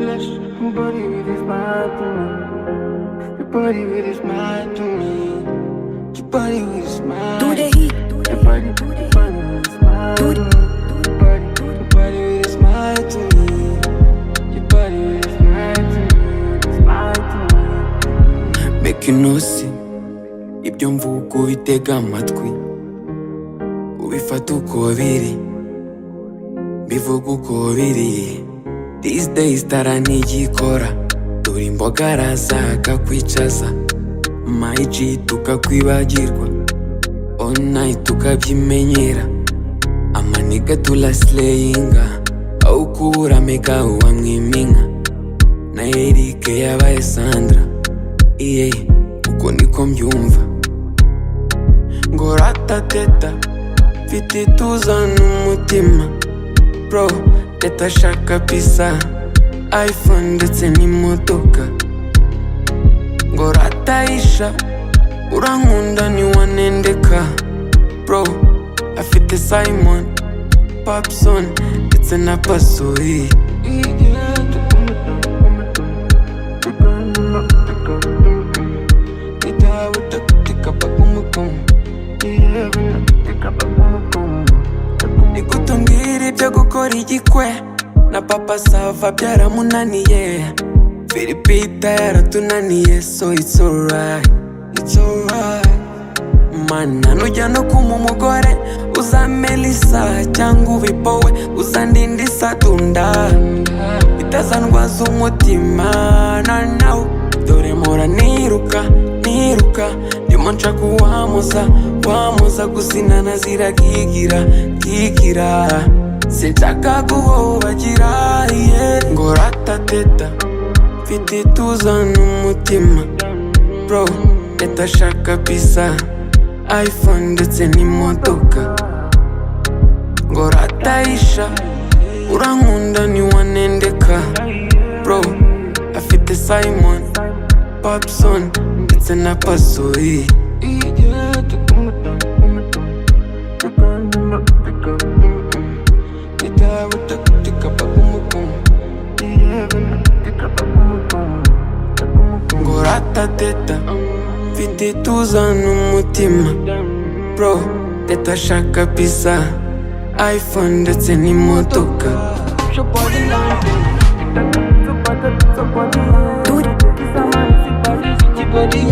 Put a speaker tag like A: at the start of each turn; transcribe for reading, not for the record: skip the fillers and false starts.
A: flesh, your body with his mind to me. Your body with his mind to me. Your body with his mind.
B: Do the heat.
A: Your body with his mind to me. Your body with his mind to me. Your body with his mind to me. His mind to me.
C: Make you know see ibyo mvuga ubitega amatwi, ubifata uko biri, bivuga uko biri. These days taranigikora, dore imboga araza kwicaza, my G tukakwibagirwa, all night tukabyimenyera, amaniga tulaslayinga, aho kubura mega uwamwiminka, na Eric yabaye Sandra, iye uko niko mbyumva. Ngo ratateta mfite ituza n'umutima, bro leta shaka pisa iPhone ndetse n'imodoka. Ngo rataisha urankunda ntiwanendeka, bro afite Simon, Papson ndetse na Pasori. Nikutumbwira ibyo gukora igikwe na papa Sava byaramunaniye, Filipita yaratunaniye, so it's alright, it's alright. Mana nujya no kuma umugore uza Melissa cyangwa ubipowe uzandinda isadunda, itazandwaza umutima na nawe. Dore mpora niruka ndimo nshaka wamuza gusinana ziragigira sinshaka guhobagira, yeah. Ngo ratateta mfite ituza n'umutima, bro leta shaka pisa iPhone ndetse n'imodoka. Ngo rataisha urankunda ntiwanendeka, bro afite Simon, Papson ndetse na Pasori. Ngo ratateta mfite ituza n'umutima, bro leta shaka pisa iPhone ndetse n'imodoka.
A: Somebody